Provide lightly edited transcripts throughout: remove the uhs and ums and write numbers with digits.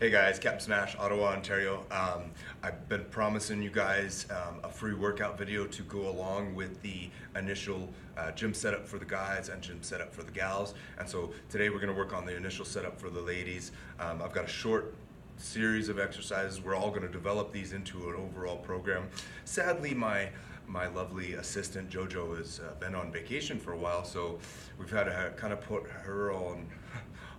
Hey guys, CPT SMASH, Ottawa, Ontario. I've been promising you guys a free workout video to go along with the initial gym setup for the guys and gym setup for the gals. And so today we're going to work on the initial setup for the ladies. I've got a short series of exercises. We're all going to develop these into an overall program. Sadly, my lovely assistant Jojo has been on vacation for a while, so we've had to kind of put her on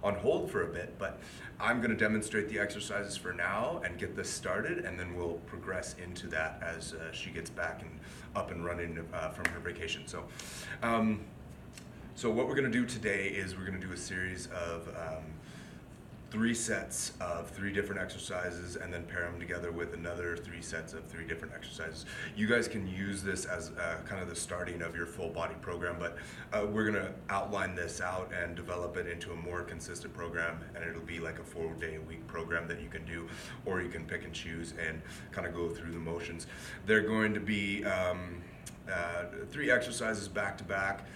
hold for a bit, but I'm going to demonstrate the exercises for now and get this started, and then we'll progress into that as she gets back and up and running from her vacation. So what we're going to do today is we're going to do a series of 3 sets of 3 different exercises and then pair them together with another 3 sets of 3 different exercises. You guys can use this as kind of the starting of your full body program, but we're gonna outline this out and develop it into a more consistent program, and it'll be like a 4-day-a-week program that you can do, or you can pick and choose and kind of go through the motions. They're going to be 3 exercises back to back.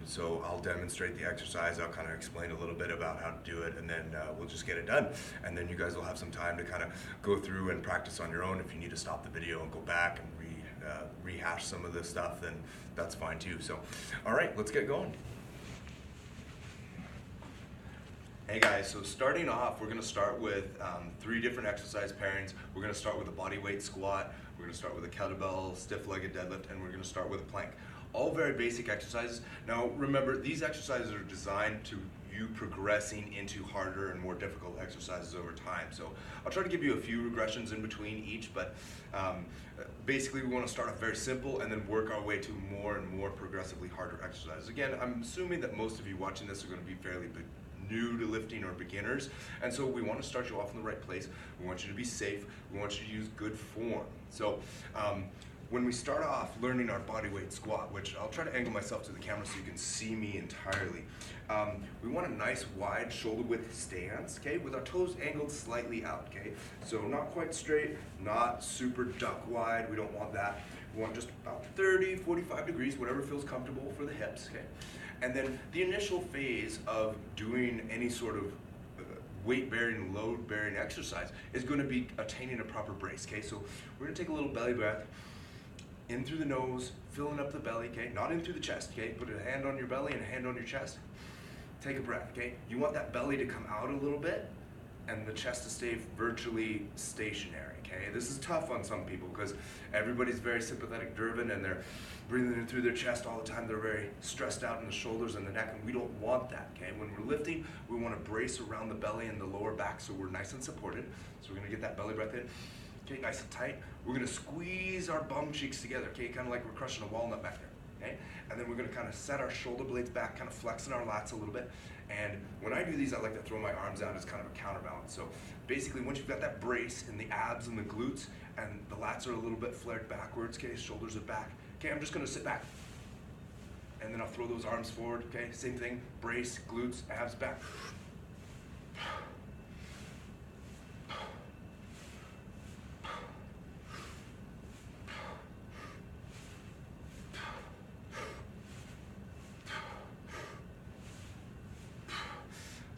So I'll demonstrate the exercise, I'll kind of explain a little bit about how to do it, and then we'll just get it done. And then you guys will have some time to kind of go through and practice on your own. If you need to stop the video and go back and rehash some of this stuff, then that's fine too. So, all right, let's get going. Hey guys, so starting off, we're going to start with 3 different exercise pairings. We're going to start with a body weight squat, we're going to start with a kettlebell, stiff-legged deadlift, and we're going to start with a plank. All very basic exercises. Now remember, these exercises are designed to you progressing into harder and more difficult exercises over time. So I'll try to give you a few regressions in between each, but basically we want to start off very simple and then work our way to more and more progressively harder exercises. Again, I'm assuming that most of you watching this are going to be fairly new to lifting or beginners, and so we want to start you off in the right place. We want you to be safe. We want you to use good form. So when we start off learning our body weight squat, which I'll try to angle myself to the camera so you can see me entirely, we want a nice wide shoulder width stance, okay, with our toes angled slightly out, okay? So not quite straight, not super duck wide, we don't want that. We want just about 30, 45 degrees, whatever feels comfortable for the hips, okay? And then the initial phase of doing any sort of weight-bearing, load-bearing exercise is going to be attaining a proper brace, okay? So we're going to take a little belly breath, in through the nose, filling up the belly, okay? Not in through the chest, okay? Put a hand on your belly and a hand on your chest. Take a breath, okay? You want that belly to come out a little bit and the chest to stay virtually stationary, okay? This is tough on some people because everybody's very sympathetic driven and they're breathing in through their chest all the time. They're very stressed out in the shoulders and the neck, and we don't want that, okay? When we're lifting, we want to brace around the belly and the lower back so we're nice and supported. So we're going to get that belly breath in. Okay, nice and tight. We're gonna squeeze our bum cheeks together, okay, kind of like we're crushing a walnut back there, okay? And then we're gonna kind of set our shoulder blades back, kind of flexing our lats a little bit. And when I do these, I like to throw my arms out as kind of a counterbalance. So basically, once you've got that brace in the abs and the glutes, and the lats are a little bit flared backwards, okay, shoulders are back, okay, I'm just gonna sit back. And then I'll throw those arms forward, okay, same thing, brace, glutes, abs back.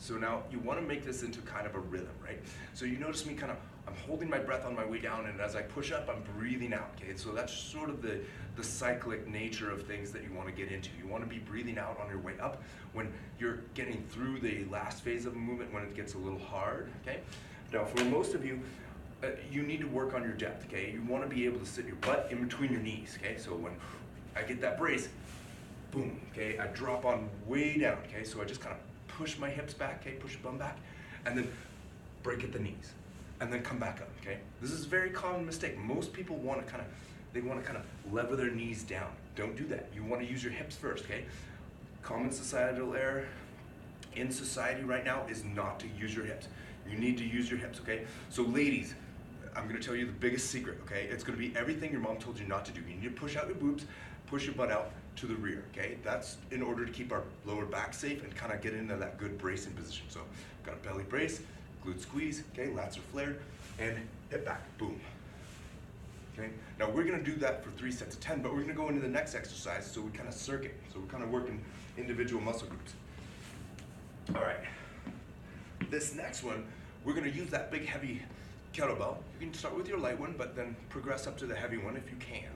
So now you want to make this into kind of a rhythm, right? So you notice me kind of, I'm holding my breath on my way down, and as I push up, I'm breathing out, okay? So that's sort of the cyclic nature of things that you want to get into. You want to be breathing out on your way up when you're getting through the last phase of a movement when it gets a little hard, okay? Now for most of you, you need to work on your depth, okay? You want to be able to sit your butt in between your knees, okay? So when I get that brace, boom, okay? I drop on way down, okay? So I just kind of push my hips back, okay, push your bum back, and then break at the knees, and then come back up, okay? This is a very common mistake. Most people want to kind of lever their knees down. Don't do that. You want to use your hips first, okay? Common societal error in society right now is not to use your hips. You need to use your hips, okay? So ladies, I'm going to tell you the biggest secret, okay? It's going to be everything your mom told you not to do. You need to push out your boobs, push your butt out to the rear, okay? That's in order to keep our lower back safe and kind of get into that good bracing position. So got a belly brace, glute squeeze, okay? Lats are flared, and hip back, boom. Okay? Now we're gonna do that for 3 sets of 10, but we're gonna go into the next exercise, so we kind of circuit. So we're kind of working individual muscle groups. All right. This next one, we're gonna use that big heavy kettlebell. You can start with your light one, but then progress up to the heavy one if you can.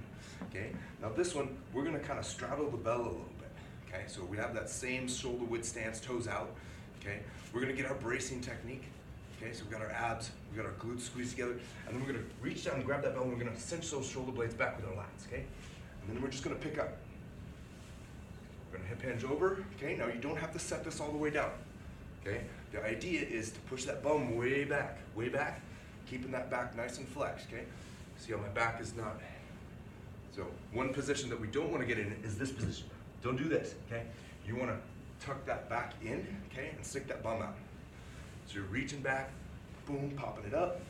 Okay, now this one, we're gonna kind of straddle the bell a little bit. Okay, so we have that same shoulder width stance, toes out. Okay, we're gonna get our bracing technique. Okay, so we've got our abs, we've got our glutes squeezed together, and then we're gonna reach down and grab that bell, and we're gonna cinch those shoulder blades back with our lats, okay? And then we're just gonna pick up. We're gonna hip hinge over, okay? Now you don't have to set this all the way down, okay? The idea is to push that bum way back, keeping that back nice and flexed, okay? See how my back is not. So one position that we don't wanna get in is this position. Don't do this, okay? You wanna tuck that back in, okay, and stick that bum out. So you're reaching back, boom, popping it up.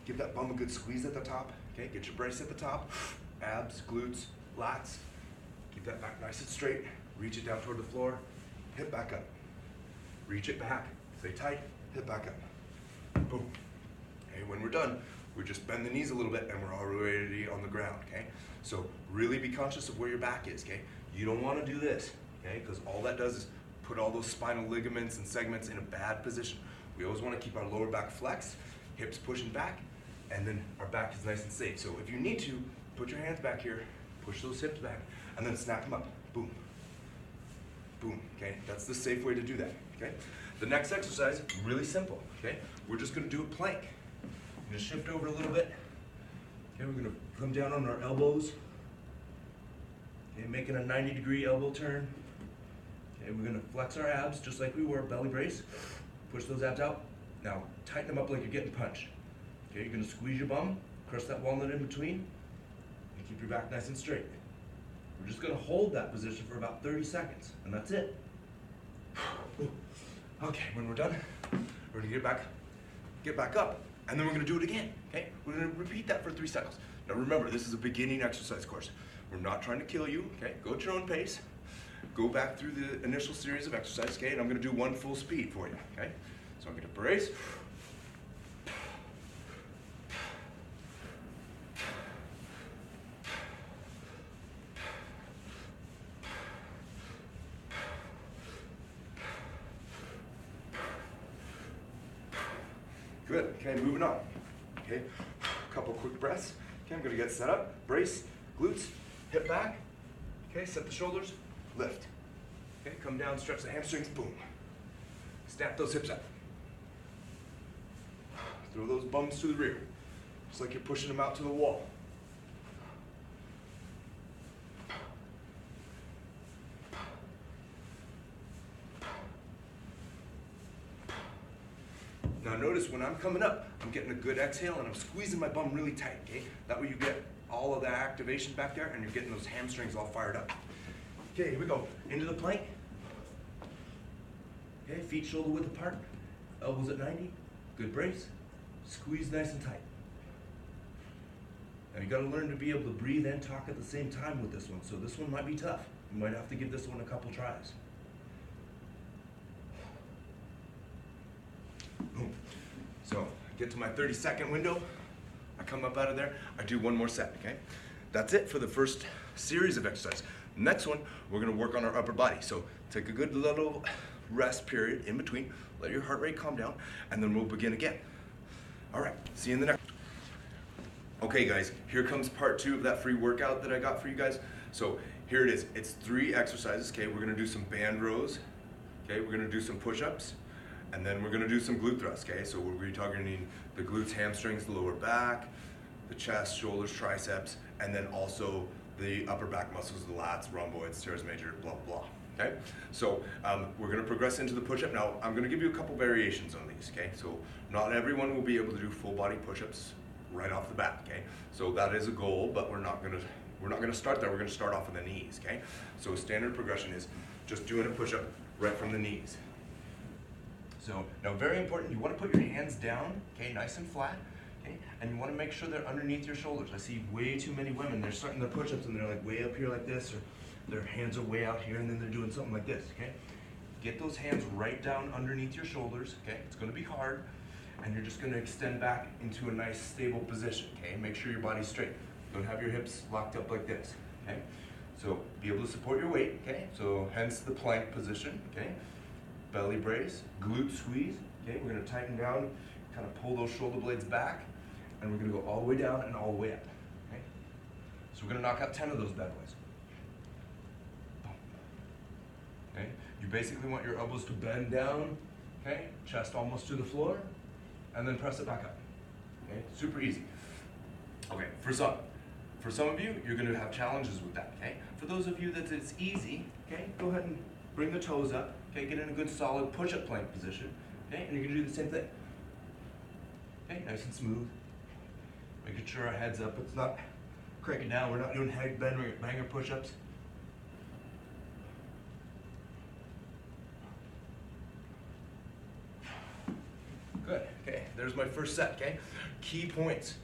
Give that bum a good squeeze at the top, okay? Get your brace at the top, abs, glutes, lats. Keep that back nice and straight. Reach it down toward the floor, hip back up. Reach it back, stay tight, hip back up. Boom. Okay, when we're done, we just bend the knees a little bit and we're already on the ground, okay? So really be conscious of where your back is, okay? You don't wanna do this, okay? Because all that does is put all those spinal ligaments and segments in a bad position. We always want to keep our lower back flexed, hips pushing back, and then our back is nice and safe. So if you need to, put your hands back here, push those hips back, and then snap them up. Boom. Boom, okay? That's the safe way to do that, okay? The next exercise, really simple, okay? We're just gonna do a plank. I'm gonna shift over a little bit. Okay, we're gonna come down on our elbows. Okay, making a 90-degree elbow turn. Okay, we're gonna flex our abs just like we were, belly brace. Push those abs out. Now, tighten them up like you're getting punched. Okay, you're gonna squeeze your bum, crush that walnut in between, and keep your back nice and straight. We're just gonna hold that position for about 30 seconds, and that's it. Okay, when we're done, we're gonna get back up, and then we're gonna do it again, okay? We're gonna repeat that for 3 cycles. Now remember, this is a beginning exercise course. We're not trying to kill you, okay? Go at your own pace. Go back through the initial series of exercise, okay? And I'm gonna do one full speed for you, okay? So I'm gonna brace. Good, okay, moving on. Okay, couple quick breaths. Okay, I'm gonna get set up, brace, glutes, hip back. Okay, set the shoulders, lift. Okay, come down, stretch the hamstrings, boom. Snap those hips up. Throw those bums to the rear, just like you're pushing them out to the wall. Now notice when I'm coming up, I'm getting a good exhale and I'm squeezing my bum really tight, okay? That way you get all of that activation back there and you're getting those hamstrings all fired up. Okay, here we go. Into the plank. Okay, feet shoulder width apart. Elbows at 90. Good brace. Squeeze nice and tight. Now you gotta learn to be able to breathe and talk at the same time with this one. So this one might be tough. You might have to give this one a couple tries. Boom. So I get to my 30-second window. I come up out of there. I do one more set, okay? That's it for the first series of exercise. Next one, we're gonna work on our upper body. So take a good little rest period in between, let your heart rate calm down, and then we'll begin again. All right, see you in the next. Okay guys, here comes part 2 of that free workout that I got for you guys. So here it is, it's 3 exercises, okay? We're gonna do some band rows, okay? We're gonna do some push-ups, and then we're gonna do some glute thrusts, okay? So we'll be targeting the glutes, hamstrings, the lower back, the chest, shoulders, triceps, and then also the upper back muscles, the lats, rhomboids, teres major, blah, blah, okay? So we're gonna progress into the push-up. Now, I'm gonna give you a couple variations on these, okay? So not everyone will be able to do full body push-ups right off the bat, okay? So that is a goal, but we're not gonna start there. We're gonna start off with the knees, okay? So standard progression is just doing a push-up right from the knees. So now very important, you wanna put your hands down, okay, nice and flat, okay? And you wanna make sure they're underneath your shoulders. I see way too many women, they're starting their push-ups and they're like way up here like this, or their hands are way out here and then they're doing something like this, okay? Get those hands right down underneath your shoulders, okay? It's gonna be hard, and you're just gonna extend back into a nice stable position, okay? Make sure your body's straight. Don't have your hips locked up like this, okay? So be able to support your weight, okay? So hence the plank position, okay? Belly brace, glute squeeze, Okay, we're gonna tighten down, kind of pull those shoulder blades back, and we're gonna go all the way down and all the way up. Okay? So we're gonna knock out 10 of those bad boys. Okay? You basically want your elbows to bend down, okay? Chest almost to the floor, and then press it back up. Okay? Super easy. Okay, for some of you, you're gonna have challenges with that, okay? For those of you that it's easy, okay, go ahead and bring the toes up, okay? Get in a good solid push-up plank position, okay? And you're gonna do the same thing. Okay, nice and smooth. Making sure our head's up, it's not cranking down. We're not doing head banger push-ups. Good, okay, there's my first set, okay? Key points.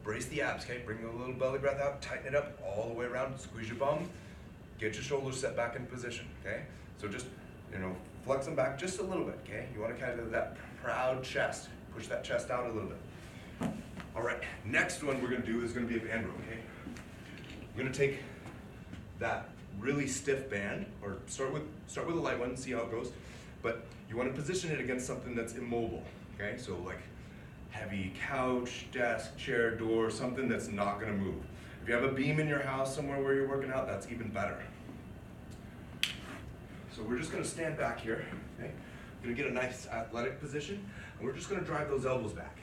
Brace the abs, okay? Bring a little belly breath out, tighten it up all the way around, squeeze your bum, get your shoulders set back in position, okay? So just, flex them back just a little bit, okay? You want to kind of that proud chest. Push that chest out a little bit. All right, next one we're gonna do is gonna be a band row, okay? We're gonna take that really stiff band, or start with a light one, see how it goes, but you wanna position it against something that's immobile, okay? So like heavy couch, desk, chair, door, something that's not gonna move. If you have a beam in your house somewhere where you're working out, that's even better. So we're just gonna stand back here, okay? We're gonna get a nice athletic position, and we're just gonna drive those elbows back.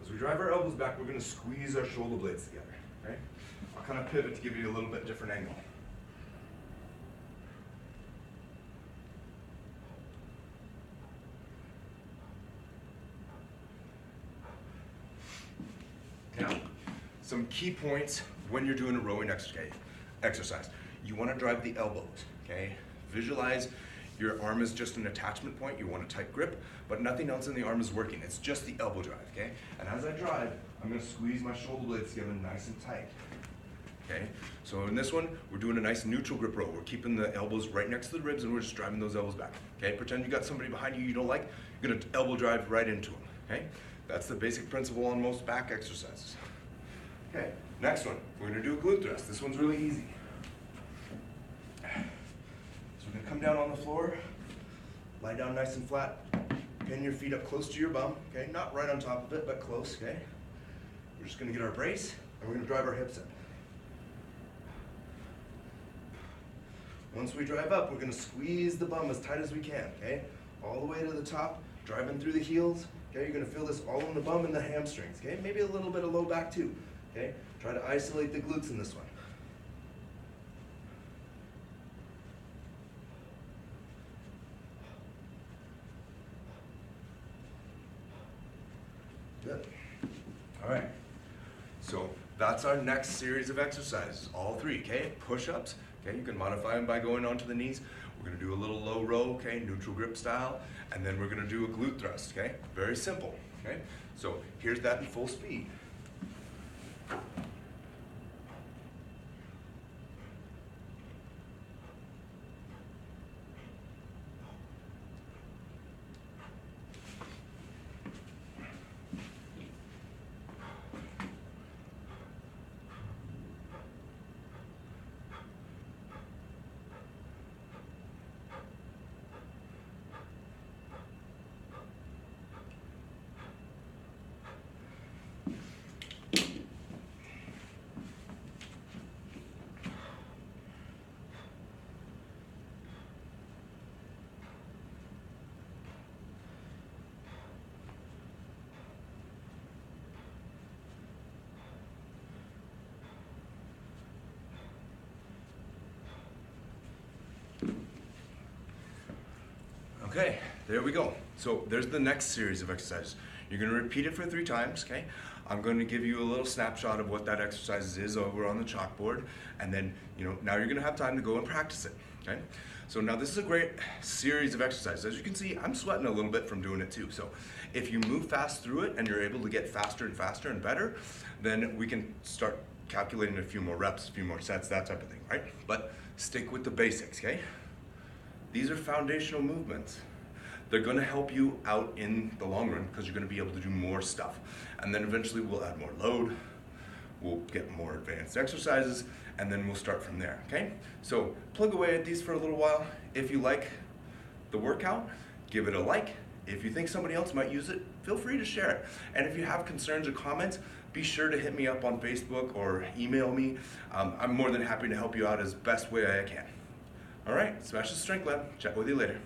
As we drive our elbows back, we're gonna squeeze our shoulder blades together, okay? I'll kind of pivot to give you a little bit different angle. Now, some key points when you're doing a rowing exercise. You want to drive the elbows, okay? Visualize your arm is just an attachment point. You want a tight grip, but nothing else in the arm is working. It's just the elbow drive, okay? And as I drive, I'm going to squeeze my shoulder blades together nice and tight, okay? So in this one, we're doing a nice neutral grip row. We're keeping the elbows right next to the ribs, and we're just driving those elbows back, okay? Pretend you got somebody behind you don't like. You're going to elbow drive right into them, okay? That's the basic principle on most back exercises. Okay, next one, we're gonna do a glute thrust. This one's really easy. So we're gonna come down on the floor, lie down nice and flat, pin your feet up close to your bum, okay? Not right on top of it, but close, okay? We're just gonna get our brace, and we're gonna drive our hips in. Once we drive up, we're gonna squeeze the bum as tight as we can, okay? All the way to the top, driving through the heels, okay? You're gonna feel this all in the bum and the hamstrings, okay? Maybe a little bit of low back too, okay? Try to isolate the glutes in this one. Good. All right. So that's our next series of exercises, all three, okay? Push-ups, okay? You can modify them by going onto the knees. We're gonna do a little low row, okay? Neutral grip style. And then we're gonna do a glute thrust, okay? Very simple, okay? So here's that in full speed. Okay, there we go. So there's the next series of exercises. You're gonna repeat it for 3 times, okay? I'm gonna give you a little snapshot of what that exercise is over on the chalkboard, and then, now you're gonna have time to go and practice it, okay? So now this is a great series of exercises. As you can see, I'm sweating a little bit from doing it too. So if you move fast through it and you're able to get faster and faster and better, then we can start calculating a few more reps, a few more sets, that type of thing, right? But stick with the basics, okay? These are foundational movements. They're gonna help you out in the long run because you're gonna be able to do more stuff. And then eventually we'll add more load, we'll get more advanced exercises, and then we'll start from there, okay? So plug away at these for a little while. If you like the workout, give it a like, If you think somebody else might use it, feel free to share it. And if you have concerns or comments, be sure to hit me up on Facebook or email me. I'm more than happy to help you out as best way I can. All right, Smash the Strength Lab. Chat with you later.